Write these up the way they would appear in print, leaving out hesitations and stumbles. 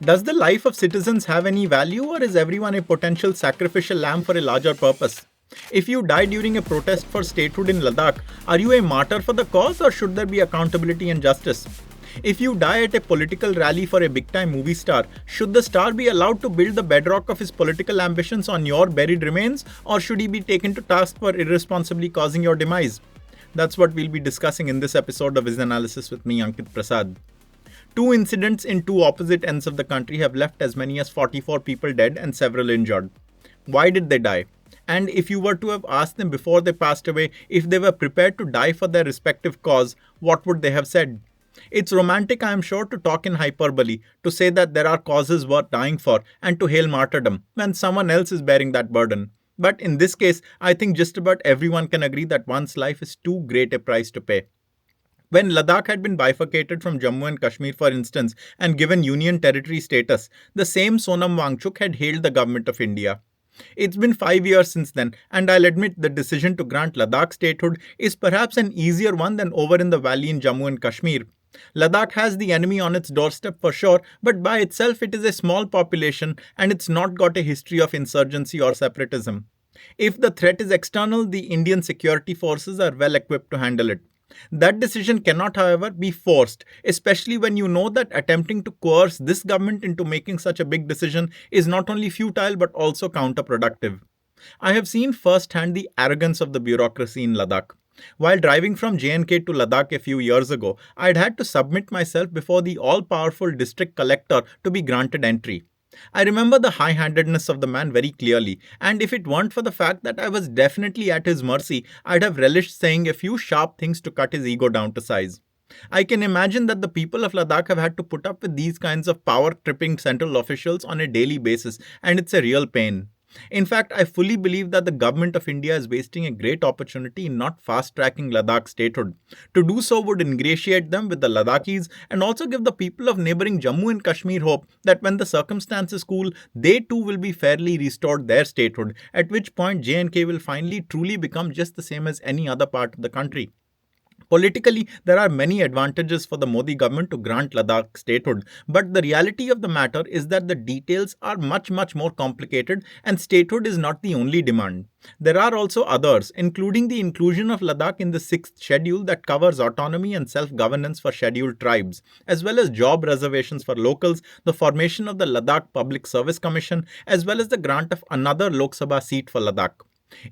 Does the life of citizens have any value, or is everyone a potential sacrificial lamb for a larger purpose? If you die during a protest for statehood in Ladakh, are you a martyr for the cause, or should there be accountability and justice? If you die at a political rally for a big time movie star, should the star be allowed to build the bedrock of his political ambitions on your buried remains, or should he be taken to task for irresponsibly causing your demise? That's what we'll be discussing in this episode of Visanalysis with me, Ankit Prasad. Two incidents in two opposite ends of the country have left as many as 44 people dead and several injured. Why did they die? And if you were to have asked them before they passed away if they were prepared to die for their respective cause, what would they have said? It's romantic, I am sure, to talk in hyperbole, to say that there are causes worth dying for, and to hail martyrdom when someone else is bearing that burden. But in this case, I think just about everyone can agree that one's life is too great a price to pay. When Ladakh had been bifurcated from Jammu and Kashmir, for instance, and given union territory status, the same Sonam Wangchuk had hailed the government of India. It's been 5 years since then, and I'll admit the decision to grant Ladakh statehood is perhaps an easier one than over in the valley in Jammu and Kashmir. Ladakh has the enemy on its doorstep for sure, but by itself it is a small population and it's not got a history of insurgency or separatism. If the threat is external, the Indian security forces are well equipped to handle it. That decision cannot, however, be forced, especially when you know that attempting to coerce this government into making such a big decision is not only futile but also counterproductive. I have seen firsthand the arrogance of the bureaucracy in Ladakh. While driving from J&K to Ladakh a few years ago, I'd had to submit myself before the all-powerful district collector to be granted entry. I remember the high-handedness of the man very clearly, and if it weren't for the fact that I was definitely at his mercy, I'd have relished saying a few sharp things to cut his ego down to size. I can imagine that the people of Ladakh have had to put up with these kinds of power-tripping central officials on a daily basis, and it's a real pain. In fact, I fully believe that the government of India is wasting a great opportunity in not fast-tracking Ladakh statehood. To do so would ingratiate them with the Ladakhis and also give the people of neighbouring Jammu and Kashmir hope that when the circumstances cool, they too will be fairly restored their statehood, at which point J&K will finally truly become just the same as any other part of the country. Politically, there are many advantages for the Modi government to grant Ladakh statehood, but the reality of the matter is that the details are much more complicated and statehood is not the only demand. There are also others, including the inclusion of Ladakh in the 6th schedule that covers autonomy and self-governance for scheduled tribes, as well as job reservations for locals, the formation of the Ladakh Public Service Commission, as well as the grant of another Lok Sabha seat for Ladakh.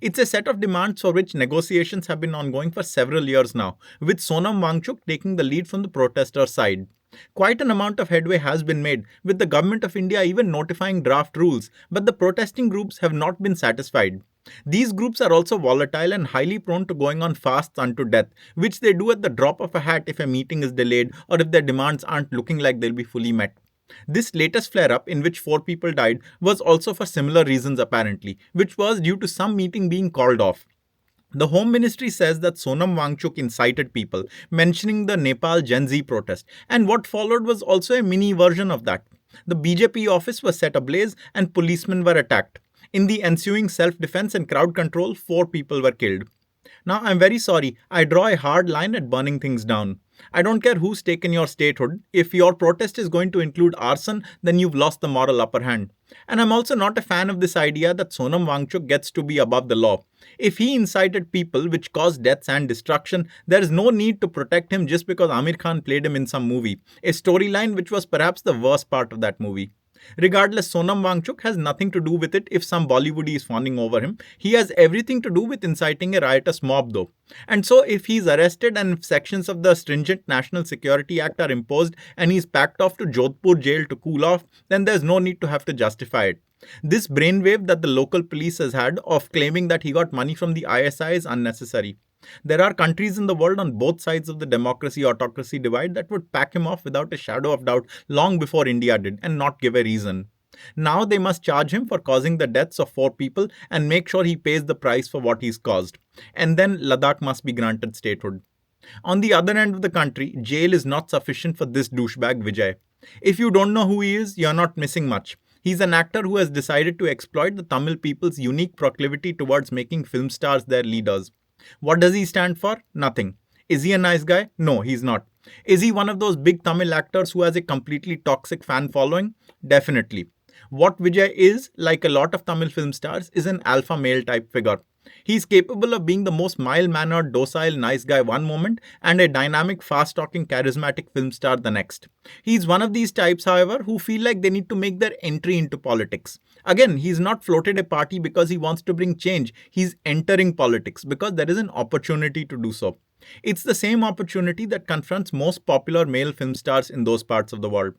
It's a set of demands for which negotiations have been ongoing for several years now, with Sonam Wangchuk taking the lead from the protester side. Quite an amount of headway has been made, with the Government of India even notifying draft rules, but the protesting groups have not been satisfied. These groups are also volatile and highly prone to going on fasts unto death, which they do at the drop of a hat if a meeting is delayed or if their demands aren't looking like they'll be fully met. This latest flare-up, in which 4 people died, was also for similar reasons apparently, which was due to some meeting being called off. The Home Ministry says that Sonam Wangchuk incited people, mentioning the Nepal Gen Z protest, and what followed was also a mini version of that. The BJP office was set ablaze and policemen were attacked. In the ensuing self-defense and crowd control, 4 people were killed. Now, I'm very sorry, I draw a hard line at burning things down. I don't care who's taken your statehood. If your protest is going to include arson, then you've lost the moral upper hand. And I'm also not a fan of this idea that Sonam Wangchuk gets to be above the law. If he incited people which caused deaths and destruction, there is no need to protect him just because Amir Khan played him in some movie, a storyline which was perhaps the worst part of that movie. Regardless, Sonam Wangchuk has nothing to do with it if some Bollywoodie is fawning over him. He has everything to do with inciting a riotous mob though. And so if he's arrested and if sections of the stringent National Security Act are imposed and he's packed off to Jodhpur jail to cool off, then there's no need to have to justify it. This brainwave that the local police has had of claiming that he got money from the ISI is unnecessary. There are countries in the world on both sides of the democracy-autocracy divide that would pack him off without a shadow of doubt long before India did and not give a reason. Now they must charge him for causing the deaths of 4 people and make sure he pays the price for what he's caused. And then Ladakh must be granted statehood. On the other end of the country, jail is not sufficient for this douchebag Vijay. If you don't know who he is, you're not missing much. He's an actor who has decided to exploit the Tamil people's unique proclivity towards making film stars their leaders. What does he stand for? Nothing. Is he a nice guy? No, he's not. Is he one of those big Tamil actors who has a completely toxic fan following? Definitely. What Vijay is, like a lot of Tamil film stars, is an alpha male type figure. He's capable of being the most mild mannered, docile, nice guy one moment and a dynamic, fast talking, charismatic film star the next. He's one of these types, however, who feel like they need to make their entry into politics. Again, he's not floated a party because he wants to bring change. He's entering politics because there is an opportunity to do so. It's the same opportunity that confronts most popular male film stars in those parts of the world.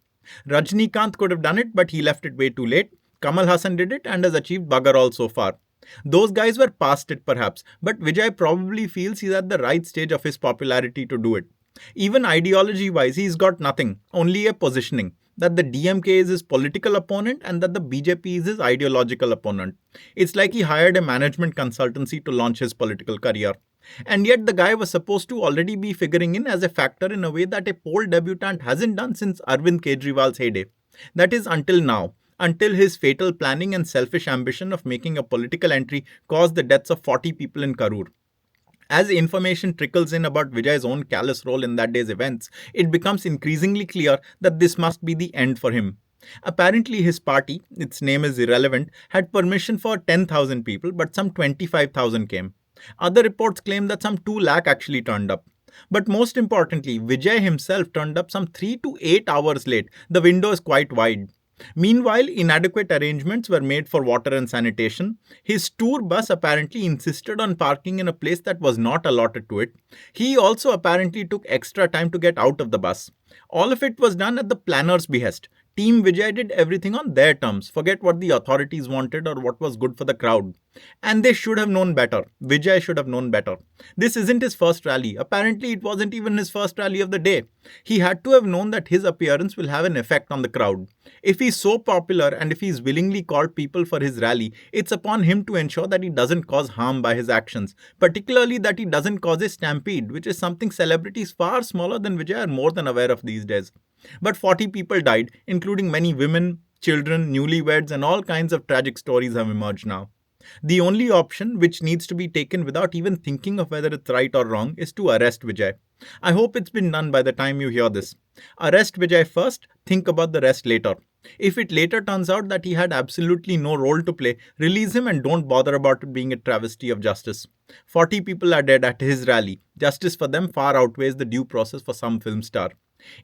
Rajnikant could have done it, but he left it way too late. Kamal Hassan did it and has achieved bugger all so far. Those guys were past it perhaps, but Vijay probably feels he's at the right stage of his popularity to do it. Even ideology wise, he's got nothing, only a positioning that the DMK is his political opponent and that the BJP is his ideological opponent. It's like he hired a management consultancy to launch his political career. And yet the guy was supposed to already be figuring in as a factor in a way that a poll debutant hasn't done since Arvind Kejriwal's heyday. That is until now, until his fatal planning and selfish ambition of making a political entry caused the deaths of 40 people in Karur. As information trickles in about Vijay's own callous role in that day's events, it becomes increasingly clear that this must be the end for him. Apparently, his party, its name is irrelevant, had permission for 10,000 people, but some 25,000 came. Other reports claim that some 2 lakh actually turned up. But most importantly, Vijay himself turned up some 3 to 8 hours late. The window is quite wide. Meanwhile, inadequate arrangements were made for water and sanitation. His tour bus apparently insisted on parking in a place that was not allotted to it. He also apparently took extra time to get out of the bus. All of it was done at the planner's behest. Team Vijay did everything on their terms. Forget what the authorities wanted or what was good for the crowd. And they should have known better. Vijay should have known better. This isn't his first rally. Apparently, it wasn't even his first rally of the day. He had to have known that his appearance will have an effect on the crowd. If he's so popular and if he's willingly called people for his rally, it's upon him to ensure that he doesn't cause harm by his actions, particularly that he doesn't cause a stampede, which is something celebrities far smaller than Vijay are more than aware of these days. But 40 people died, including many women, children, newlyweds, and all kinds of tragic stories have emerged now. The only option, which needs to be taken without even thinking of whether it's right or wrong, is to arrest Vijay. I hope it's been done by the time you hear this. Arrest Vijay first, think about the rest later. If it later turns out that he had absolutely no role to play, release him and don't bother about it being a travesty of justice. 40 people are dead at his rally. Justice for them far outweighs the due process for some film star.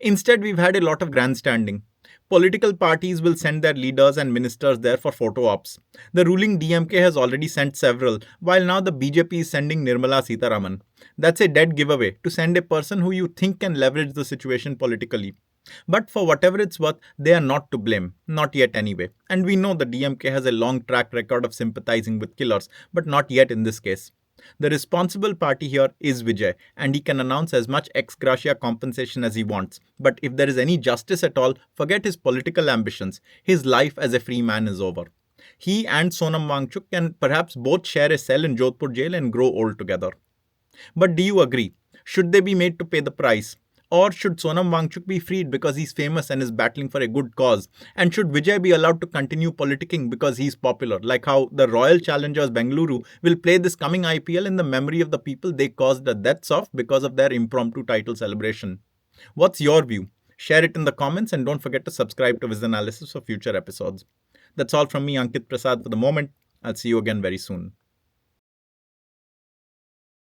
Instead, we've had a lot of grandstanding. Political parties will send their leaders and ministers there for photo ops. The ruling DMK has already sent several, while now the BJP is sending Nirmala Sitharaman. That's a dead giveaway to send a person who you think can leverage the situation politically. But for whatever it's worth, they are not to blame. Not yet anyway. And we know the DMK has a long track record of sympathizing with killers, but not yet in this case. The responsible party here is Vijay, and he can announce as much ex gratia compensation as he wants. But if there is any justice at all, forget his political ambitions. His life as a free man is over. He and Sonam Wangchuk can perhaps both share a cell in Jodhpur jail and grow old together. But do you agree? Should they be made to pay the price? Or should Sonam Wangchuk be freed because he's famous and is battling for a good cause? And should Vijay be allowed to continue politicking because he's popular, like how the Royal Challengers Bengaluru will play this coming IPL in the memory of the people they caused the deaths of because of their impromptu title celebration? What's your view? Share it in the comments and don't forget to subscribe to Visanalysis for future episodes. That's all from me, Ankit Prasad, for the moment. I'll see you again very soon.